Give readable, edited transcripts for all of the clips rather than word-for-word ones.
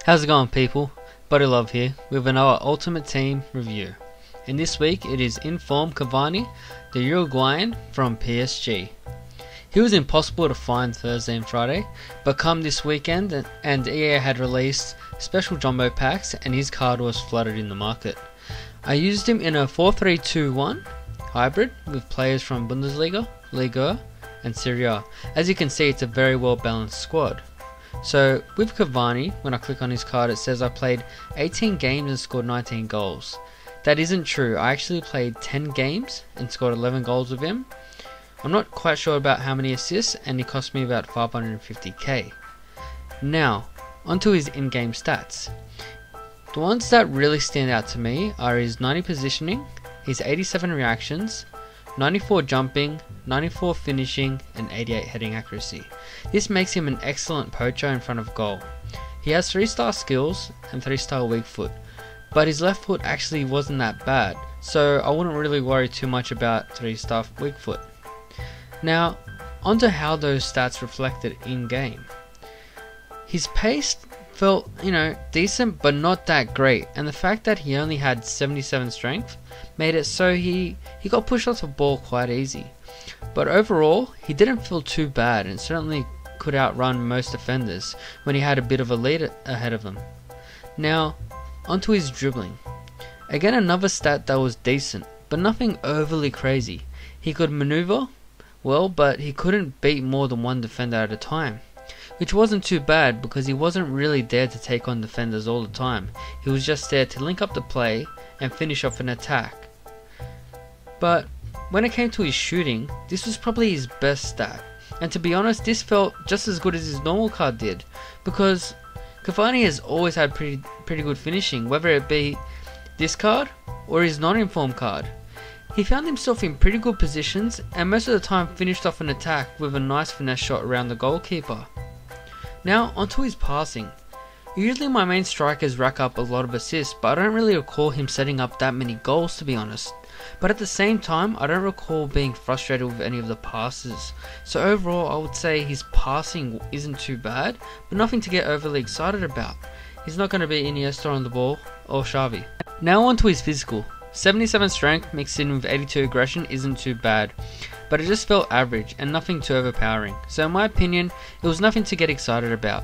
How's it going, people? Buddy Love here with another Ultimate Team review. And this week it is in-form Cavani, the Uruguayan from PSG. He was impossible to find Thursday and Friday, but come this weekend and EA had released special jumbo packs and his card was flooded in the market. I used him in a 4-3-2-1 hybrid with players from Bundesliga, Liga and Serie A. As you can see, it's a very well balanced squad. So with Cavani, when I click on his card, it says I played 18 games and scored 19 goals. That isn't true. I actually played 10 games and scored 11 goals with him. I'm not quite sure about how many assists, and he cost me about 550k. Now, onto his in-game stats. The ones that really stand out to me are his 90 positioning, his 87 reactions, 94 jumping, 94 finishing and 88 heading accuracy. This makes him an excellent poacher in front of goal. He has 3-star skills and 3-star weak foot, but his left foot actually wasn't that bad, so I wouldn't really worry too much about 3-star weak foot. Now, onto how those stats reflected in game. His pace felt, decent but not that great, and the fact that he only had 77 strength made it so he got pushed off the ball quite easy. But overall, he didn't feel too bad and certainly could outrun most defenders when he had a bit of a lead ahead of them. Now, onto his dribbling. Again, another stat that was decent, but nothing overly crazy. He could maneuver well, but he couldn't beat more than one defender at a time, which wasn't too bad because he wasn't really there to take on defenders all the time. He was just there to link up the play and finish off an attack. But when it came to his shooting, this was probably his best stat, and to be honest, this felt just as good as his normal card did, because Cavani has always had pretty good finishing, whether it be this card or his non-informed card. He found himself in pretty good positions and most of the time finished off an attack with a nice finesse shot around the goalkeeper. Now onto his passing. Usually my main strikers rack up a lot of assists, but I don't really recall him setting up that many goals, to be honest. But at the same time, I don't recall being frustrated with any of the passes. So overall, I would say his passing isn't too bad, but nothing to get overly excited about. He's not going to be Iniesta on the ball or Xavi. Now onto his physical. 77 strength mixed in with 82 aggression isn't too bad, but it just felt average and nothing too overpowering. So in my opinion, it was nothing to get excited about.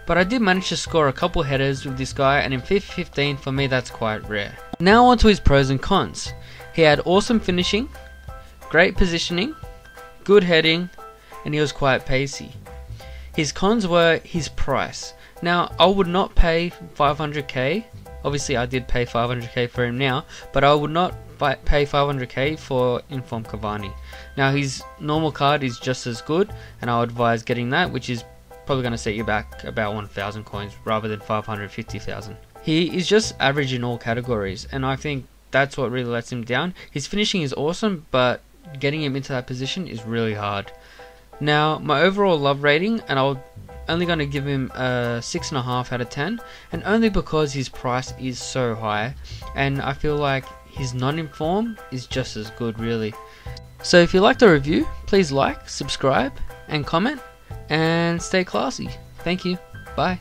But I did manage to score a couple headers with this guy, and in FIFA 15 for me that's quite rare. Now onto his pros and cons. He had awesome finishing, great positioning, good heading, and he was quite pacey. His cons were his price. Now I would not pay 500k. Obviously I did pay 500k for him now, but I would not pay 500k for Inform Cavani. Now his normal card is just as good, and I would advise getting that, which is probably going to set you back about 1,000 coins rather than 550,000. He is just average in all categories, and I think that's what really lets him down. His finishing is awesome, but getting him into that position is really hard. Now my overall love rating, and I'm only going to give him a 6.5 out of 10, and only because his price is so high, and I feel like his non-inform is just as good, really. So if you like the review, please like, subscribe and comment, and stay classy. Thank you. Bye.